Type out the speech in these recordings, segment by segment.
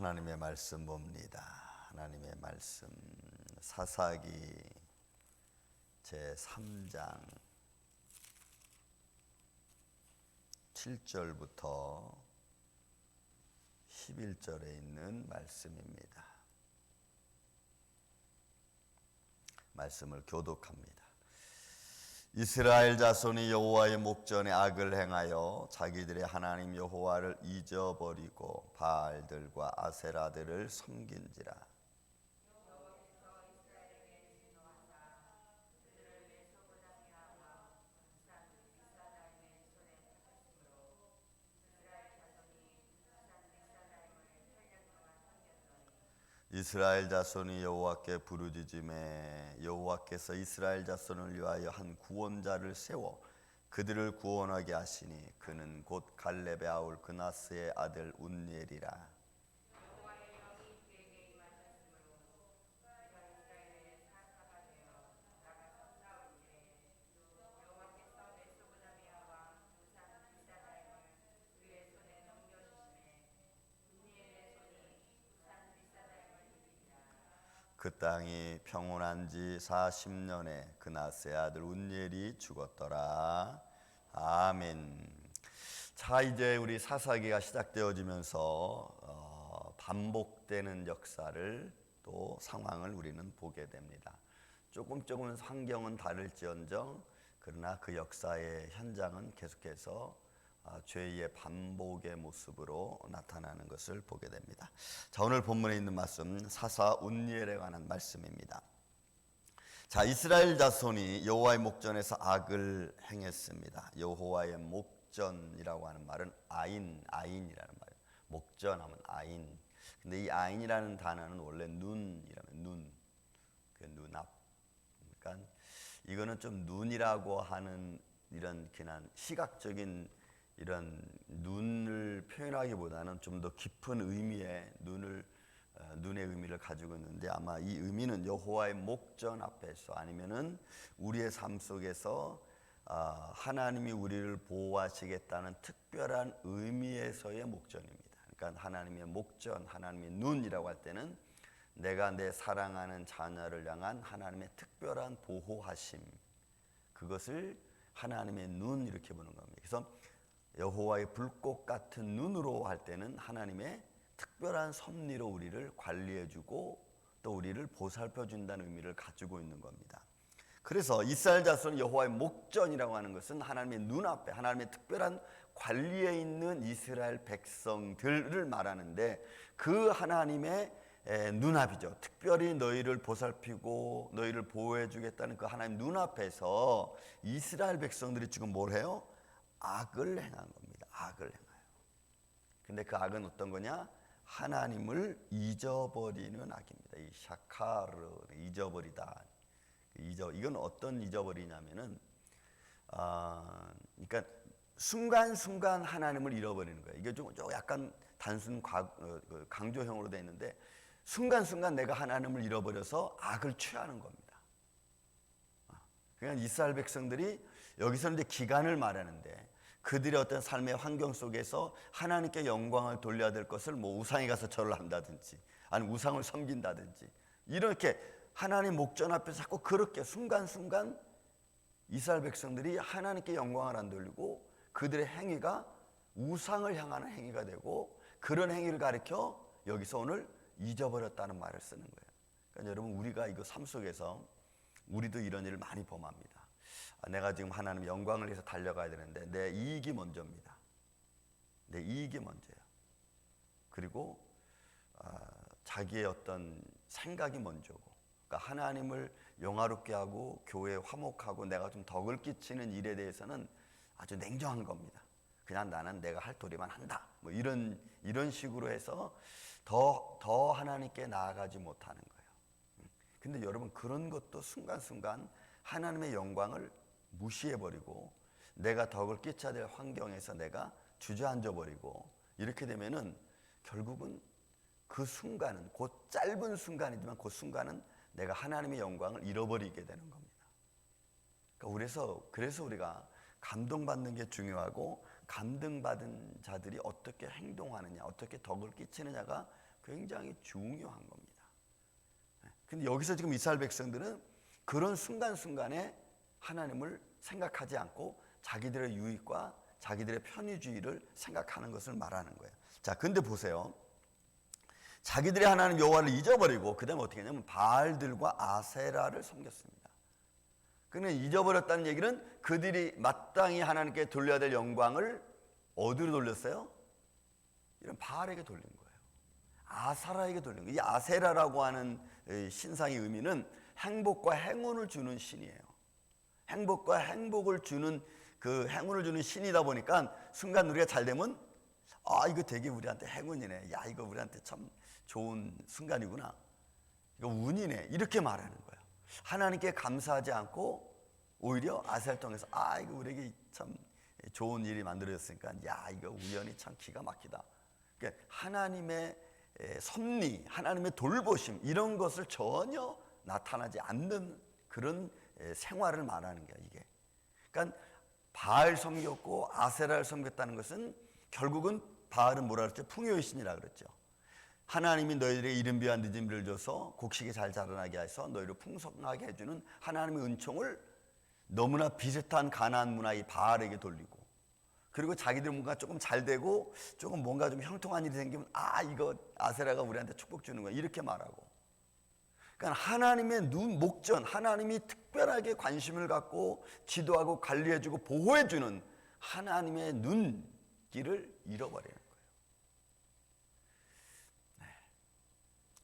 하나님의 말씀 봅니다. 하나님의 말씀 사사기 제3장 7절부터 11절에 있는 말씀입니다. 말씀을 교독합니다. 이스라엘 자손이 여호와의 목전에 악을 행하여 자기들의 하나님 여호와를 잊어버리고 바알들과 아세라들을 섬긴지라. 이스라엘 자손이 여호와께 부르짖음에 여호와께서 이스라엘 자손을 위하여 한 구원자를 세워 그들을 구원하게 하시니 그는 곧 갈렙의 아울 그나스의 아들 운니엘이라. 그 땅이 평온한 지 40년에 그나스의 아들 운니엘이 죽었더라. 아멘. 자, 이제 우리 사사기가 시작되어지면서 반복되는 역사를 또 상황을 우리는 보게 됩니다. 조금 환경은 다를지언정 그러나 그 역사의 현장은 계속해서 죄의 반복의 모습으로 나타나는 것을 보게 됩니다. 자, 오늘 본문에 있는 말씀 사사 운니엘에 관한 말씀입니다. 자, 이스라엘 자손이 여호와의 목전에서 악을 행했습니다. 여호와의 목전이라고 하는 말은 아인이라는 말이에요. 목전하면 아인. 근데 이 아인이라는 단어는 원래 눈이라면 그 눈앞. 그러니까 이거는 좀 눈이라고 하는 이런 그냥 시각적인 이런 눈을 표현하기보다는 좀 더 깊은 의미의 눈의 의미를 가지고 있는데 아마 이 의미는 여호와의 목전 앞에서 아니면은 우리의 삶 속에서 하나님이 우리를 보호하시겠다는 특별한 의미에서의 목전입니다. 그러니까 하나님의 목전, 하나님의 눈이라고 할 때는 내가 내 사랑하는 자녀를 향한 하나님의 특별한 보호하심, 그것을 하나님의 눈 이렇게 보는 겁니다. 그래서 여호와의 불꽃 같은 눈으로 할 때는 하나님의 특별한 섭리로 우리를 관리해주고 또 우리를 보살펴준다는 의미를 가지고 있는 겁니다. 그래서 이스라엘 자손 여호와의 목전이라고 하는 것은 하나님의 눈앞에 하나님의 특별한 관리에 있는 이스라엘 백성들을 말하는데 그 하나님의 눈앞이죠. 특별히 너희를 보살피고 너희를 보호해주겠다는 그 하나님 눈앞에서 이스라엘 백성들이 지금 뭘 해요? 악을 행한 겁니다. 악을 행해요. 근데 그 악은 어떤 거냐? 하나님을 잊어버리는 악입니다. 이 샤카르, 잊어버리다. 이건 어떤 잊어버리냐면은, 그러니까 순간순간 하나님을 잃어버리는 거예요. 이게 좀 약간 단순 강조형으로 되어 있는데, 순간순간 내가 하나님을 잃어버려서 악을 취하는 겁니다. 그러니까 이스라엘 백성들이 여기서는 이제 기간을 말하는데 그들의 어떤 삶의 환경 속에서 하나님께 영광을 돌려야 될 것을 뭐 우상에 가서 절을 한다든지 아니면 우상을 섬긴다든지 이렇게 하나님 목전 앞에서 자꾸 그렇게 순간순간 이스라엘 백성들이 하나님께 영광을 안 돌리고 그들의 행위가 우상을 향하는 행위가 되고 그런 행위를 가리켜 여기서 오늘 잊어버렸다는 말을 쓰는 거예요. 그러니까 여러분 우리가 이거 삶 속에서 우리도 이런 일을 많이 범합니다. 내가 지금 하나님 영광을 위해서 달려가야 되는데 내 이익이 먼저입니다. 내 이익이 먼저예요. 그리고 자기의 어떤 생각이 먼저고 그러니까 하나님을 영화롭게 하고 교회에 화목하고 내가 좀 덕을 끼치는 일에 대해서는 아주 냉정한 겁니다. 그냥 나는 내가 할 도리만 한다. 뭐 이런 식으로 해서 더 하나님께 나아가지 못하는 거예요. 근데 여러분 그런 것도 순간순간 하나님의 영광을 무시해버리고 내가 덕을 끼쳐야 될 환경에서 내가 주저앉아버리고 이렇게 되면은 결국은 그 순간은 곧 짧은 순간이지만 그 순간은 내가 하나님의 영광을 잃어버리게 되는 겁니다. 그러니까 그래서 우리가 감동받는 게 중요하고 감동받은 자들이 어떻게 행동하느냐 어떻게 덕을 끼치느냐가 굉장히 중요한 겁니다. 근데 여기서 지금 이스라엘 백성들은 그런 순간순간에 하나님을 생각하지 않고 자기들의 유익과 자기들의 편의주의를 생각하는 것을 말하는 거예요. 자, 근데 보세요. 자기들의 하나님 여호와를 잊어버리고 그 다음에 어떻게 했냐면 바알들과 아세라를 섬겼습니다. 그는 잊어버렸다는 얘기는 그들이 마땅히 하나님께 돌려야 될 영광을 어디로 돌렸어요? 이런 바알에게 돌린 거예요. 아사라에게 돌린 거예요. 이 아세라라고 하는 신상의 의미는 행복과 행운을 주는 신이에요. 행복과 행복을 주는 그 행운을 주는 신이다 보니까 순간 우리가 잘 되면 이거 되게 우리한테 행운이네. 야, 이거 우리한테 참 좋은 순간이구나. 이거 운이네. 이렇게 말하는 거예요. 하나님께 감사하지 않고 오히려 아세라를 통해서 이거 우리에게 참 좋은 일이 만들어졌으니까 야, 이거 우연히 참 기가 막히다. 그러니까 하나님의 섭리, 하나님의 돌보심 이런 것을 전혀 나타나지 않는 그런 생활을 말하는 거야, 이게. 그러니까 바알 섬겼고 아세라를 섬겼다는 것은 결국은 바알은 뭐라 그랬죠? 풍요의 신이라 그랬죠. 하나님이 너희들에게 이른비와 늦은비를 줘서 곡식이 잘 자라나게 해서 너희를 풍성하게 해주는 하나님의 은총을 너무나 비슷한 가나안 문화의 바알에게 돌리고, 그리고 자기들 뭔가 조금 잘 되고 조금 뭔가 좀 형통한 일이 생기면 이거 아세라가 우리한테 축복 주는 거야 이렇게 말하고. 그러니까 하나님의 목전, 하나님이 특별하게 관심을 갖고 지도하고 관리해주고 보호해주는 하나님의 눈길을 잃어버리는 거예요.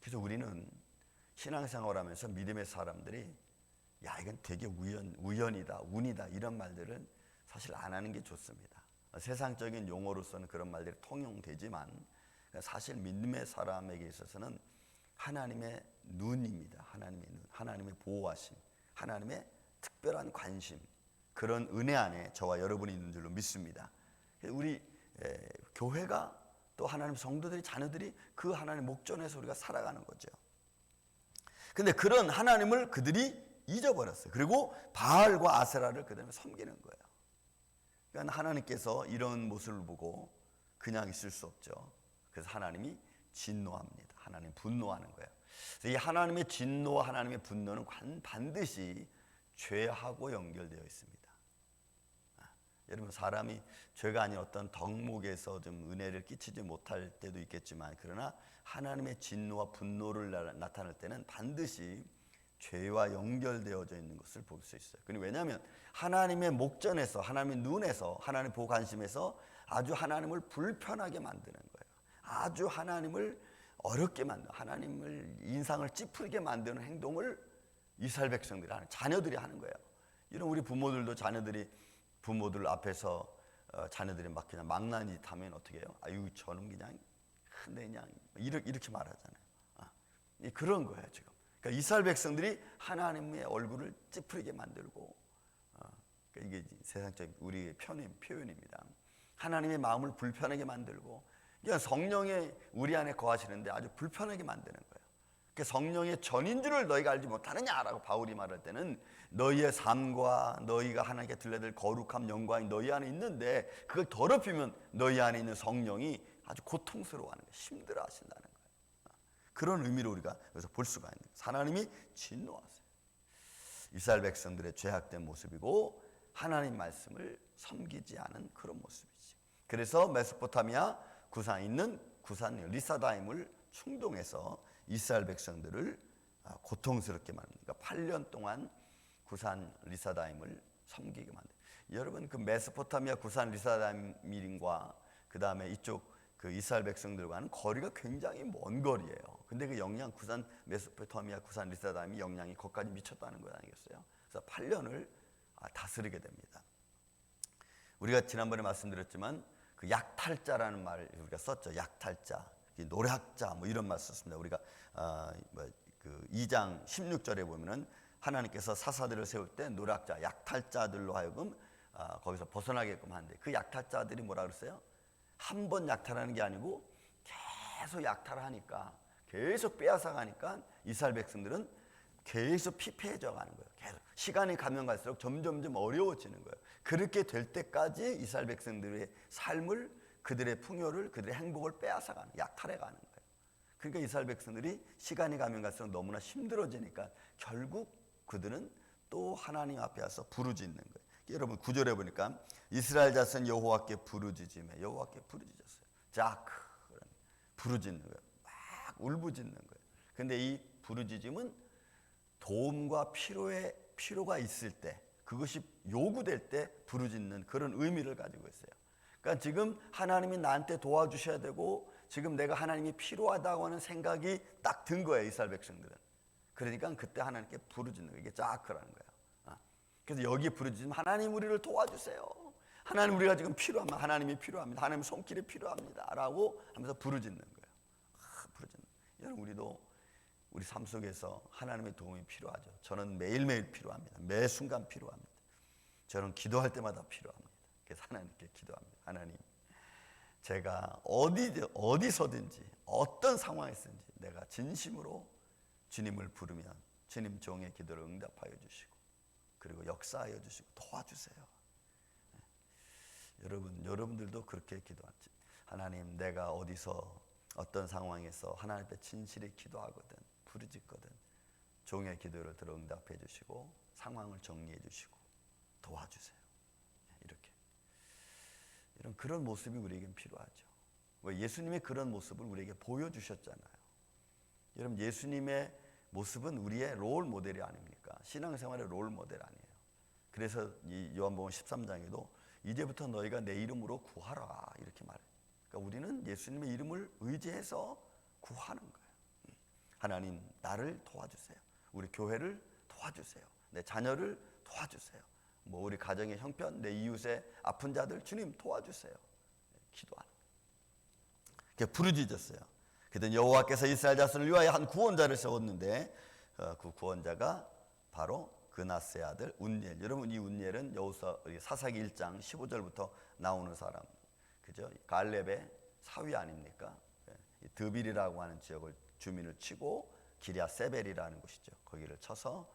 그래서 우리는 신앙생활하면서 믿음의 사람들이 야, 이건 되게 우연이다, 운이다 이런 말들은 사실 안 하는 게 좋습니다. 세상적인 용어로서는 그런 말들이 통용되지만 사실 믿음의 사람에게 있어서는 하나님의 눈입니다. 하나님의 눈, 하나님의 보호하심, 하나님의 특별한 관심, 그런 은혜 안에 저와 여러분이 있는 줄로 믿습니다. 우리 교회가 또 하나님 성도들이, 자녀들이 그 하나님 목전에서 우리가 살아가는 거죠. 근데 그런 하나님을 그들이 잊어버렸어요. 그리고 바알과 아세라를 그다음에 섬기는 거예요. 그러니까 하나님께서 이런 모습을 보고 그냥 있을 수 없죠. 그래서 하나님이 진노합니다. 하나님 분노하는 거예요. 그래서 이 하나님의 진노와 하나님의 분노는 반드시 죄하고 연결되어 있습니다. 여러분, 사람이 죄가 아닌 어떤 덕목에서 좀 은혜를 끼치지 못할 때도 있겠지만, 그러나 하나님의 진노와 분노를 나타낼 때는 반드시 죄와 연결되어져 있는 것을 볼 수 있어요. 왜냐하면 하나님의 목전에서, 하나님의 눈에서, 하나님의 보호 관심에서 아주 하나님을 불편하게 만드는 거예요. 아주 하나님을 어렵게 만드는, 하나님을 인상을 찌푸리게 만드는 행동을 이스라엘 백성들이 하는, 자녀들이 하는 거예요. 이런 우리 부모들도 부모들 앞에서 자녀들이 막 그냥 망나니 타면 어떻게 해요? 아유, 저는 그냥 이렇게 말하잖아요. 그런 거예요 지금. 그러니까 이스라엘 백성들이 하나님의 얼굴을 찌푸리게 만들고, 그러니까 이게 세상적 우리의 표현입니다. 하나님의 마음을 불편하게 만들고, 그냥 성령이 우리 안에 거하시는데 아주 불편하게 만드는 거예요. 그러니까 성령의 전인 줄을 너희가 알지 못하느냐라고 바울이 말할 때는, 너희의 삶과 너희가 하나님께 들려야 될 거룩함, 영광이 너희 안에 있는데 그걸 더럽히면 너희 안에 있는 성령이 아주 고통스러워하는 거예요. 힘들어하신다는 거예요. 그런 의미로 우리가 여기서 볼 수가 있는 거예요. 하나님이 진노하세요. 이스라엘 백성들의 죄악된 모습이고 하나님 말씀을 섬기지 않은 그런 모습이지. 그래서 메소포타미아 구산에 있는 구산 리사다임을 충동해서 이스라엘 백성들을 고통스럽게 만듭니다. 8년 동안 구산 리사다임을 섬기게 만듭니다. 여러분, 그 메소포타미아 구산 리사다임과 그 다음에 이쪽 그 이스라엘 백성들과는 거리가 굉장히 먼 거리예요. 근데 그 영향, 구산 메소포타미아 구산 리사다임이 영향이 거기까지 미쳤다는 거 아니겠어요? 그래서 8년을 다스리게 됩니다. 우리가 지난번에 말씀드렸지만 그 약탈자라는 말을 우리가 썼죠. 약탈자, 노략자 뭐 이런 말 썼습니다. 우리가 그 2장 16절에 보면은 하나님께서 사사들을 세울 때 노략자, 약탈자들로 하여금 거기서 벗어나게끔 하는데, 그 약탈자들이 뭐라 그랬어요? 한 번 약탈하는 게 아니고 계속 약탈하니까, 계속 빼앗아가니까 이스라엘 백성들은 계속 피폐해져 가는 거예요. 계속 시간이 가면 갈수록 점점 어려워지는 거예요. 그렇게 될 때까지 이스라엘 백성들의 삶을, 그들의 풍요를, 그들의 행복을 빼앗아가는, 약탈해가는 거예요. 그러니까 이스라엘 백성들이 시간이 가면 갈수록 너무나 힘들어지니까 결국 그들은 또 하나님 앞에 와서 부르짖는 거예요. 여러분 9절에 보니까 이스라엘 자손 여호와께 부르짖으며 여호와께 부르짖었어요. 자, 부르짖는 거예요. 막 울부짖는 거예요. 근데 이 부르짖음은 도움과 필요가 있을 때, 그것이 요구될 때 부르짖는 그런 의미를 가지고 있어요. 그러니까 지금 하나님이 나한테 도와주셔야 되고 지금 내가 하나님이 필요하다고 하는 생각이 딱 든 거예요, 이스라엘 백성들은. 그러니까 그때 하나님께 부르짖는 거예요. 이게 자크라는 거예요. 그래서 여기에 부르짖으면 하나님 우리를 도와주세요. 하나님 우리가 지금 필요합니다. 하나님이 필요합니다. 하나님 손길이 필요합니다. 라고 하면서 부르짖는 거예요. 부르짖는. 여러분 우리도 우리 삶 속에서 하나님의 도움이 필요하죠. 저는 매일매일 필요합니다. 매 순간 필요합니다. 저는 기도할 때마다 필요합니다. 그래서 하나님께 기도합니다. 하나님, 제가 어디서든지 어떤 상황에서든지 내가 진심으로 주님을 부르면 주님 종의 기도를 응답하여 주시고 그리고 역사하여 주시고 도와주세요. 여러분들도 그렇게 기도하지. 하나님, 내가 어디서 어떤 상황에서 하나님 앞에 진실히 기도하거든 부르짖거든 종의 기도를 들어 응답해 주시고 상황을 정리해 주시고 도와주세요. 이렇게 이런 그런 모습이 우리에겐 필요하죠. 왜 예수님의 그런 모습을 우리에게 보여주셨잖아요. 여러분 예수님의 모습은 우리의 롤 모델이 아닙니까? 신앙생활의 롤 모델 아니에요. 그래서 이 요한복음 13장에도 이제부터 너희가 내 이름으로 구하라 이렇게 말해요. 그러니까 우리는 예수님의 이름을 의지해서 구하는 거예요. 하나님 나를 도와주세요. 우리 교회를 도와주세요. 내 자녀를 도와주세요. 뭐 우리 가정의 형편, 내 이웃의 아픈 자들 주님 도와주세요. 기도하는 거예요. 부르짖었어요. 그때 여호와께서 이스라엘 자손을 위하여 한 구원자를 세웠는데 그 구원자가 바로 그나스의 아들 운니엘. 여러분 이 운니엘은 여호수아 사사기 1장 15절부터 나오는 사람, 그죠? 갈렙의 사위 아닙니까? 드빌이라고 하는 지역을 주민을 치고 기랴 세벨이라는 곳이죠. 거기를 쳐서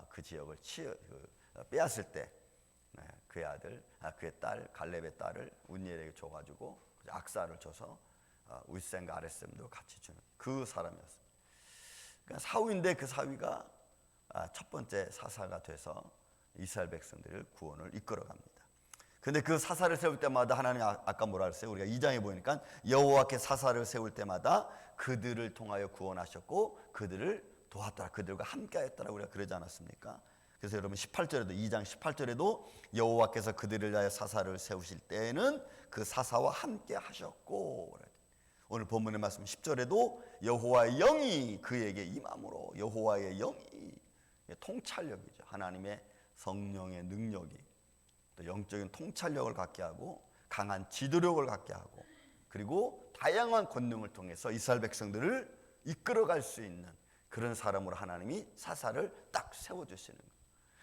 그 지역을 빼앗을 때 그의 아들, 그의 딸 갈렙의 딸을 운니엘에게 줘가지고 악사를 줘서 울셈과 아레셈도 같이 주는 그 사람이었습니다. 그러니까 사위인데 그 사위가 첫 번째 사사가 돼서 이스라엘 백성들을 구원을 이끌어갑니다. 근데 그 사사를 세울 때마다 하나님 아까 뭐라 그랬어요? 우리가 2장에 보니까 여호와께 사사를 세울 때마다 그들을 통하여 구원하셨고 그들을 도왔더라. 그들과 함께하였더라. 우리가 그러지 않았습니까? 그래서 여러분 18절에도 2장 18절에도 여호와께서 그들을 위하여 사사를 세우실 때에는 그 사사와 함께 하셨고, 오늘 본문의 말씀 10절에도 여호와의 영이 그에게 임함으로, 여호와의 영이 통찰력이죠. 하나님의 성령의 능력이 또 영적인 통찰력을 갖게 하고 강한 지도력을 갖게 하고 그리고 다양한 권능을 통해서 이스라엘 백성들을 이끌어갈 수 있는 그런 사람으로 하나님이 사사를 딱 세워주시는 거예요.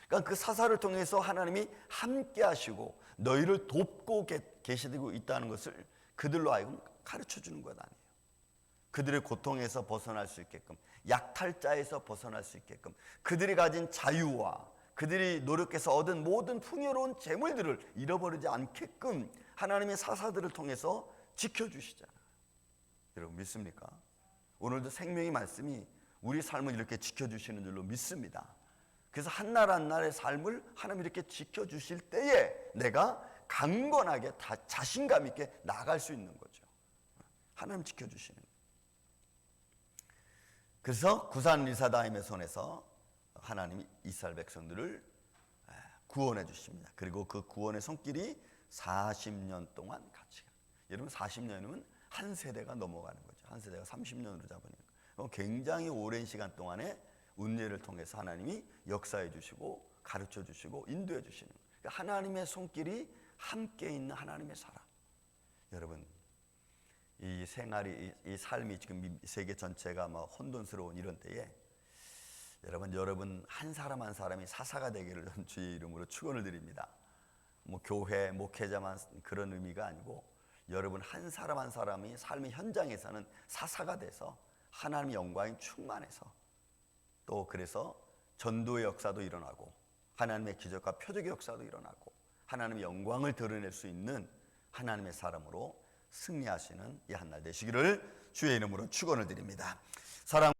그러니까 그 사사를 통해서 하나님이 함께 하시고 너희를 돕고 계시고 있다는 것을 그들로 하여금 가르쳐 주는 것 아니에요. 그들의 고통에서 벗어날 수 있게끔, 약탈자에서 벗어날 수 있게끔, 그들이 가진 자유와 그들이 노력해서 얻은 모든 풍요로운 재물들을 잃어버리지 않게끔 하나님의 사사들을 통해서 지켜주시잖아요. 여러분 믿습니까? 오늘도 생명의 말씀이 우리 삶을 이렇게 지켜주시는 줄로 믿습니다. 그래서 한 날 한 날의 삶을 하나님이 이렇게 지켜주실 때에 내가 강건하게 자신감 있게 나아갈 수 있는 거죠. 하나님 지켜주시는 거예요. 그래서 구산 리사다임의 손에서 하나님이 이스라엘 백성들을 구원해 주십니다. 그리고 그 구원의 손길이 40년 동안 같이 가요. 여러분 40년이면 한 세대가 넘어가는 거죠. 한 세대가 30년으로 잡으니까 굉장히 오랜 시간 동안에 운례를 통해서 하나님이 역사해 주시고 가르쳐 주시고 인도해 주시는 거예요. 그러니까 하나님의 손길이 함께 있는 하나님의 사람. 여러분 이 생활이, 이 삶이 지금 세계 전체가 막 혼돈스러운 이런 때에 여러분 한 사람 한 사람이 사사가 되기를 주의 이름으로 축원을 드립니다. 뭐 교회 목회자만 그런 의미가 아니고 여러분 한 사람 한 사람이 삶의 현장에서는 사사가 돼서 하나님의 영광이 충만해서 또 그래서 전도의 역사도 일어나고 하나님의 기적과 표적의 역사도 일어나고 하나님의 영광을 드러낼 수 있는 하나님의 사람으로 승리하시는 이 한 날 되시기를 주의 이름으로 축원을 드립니다. 사랑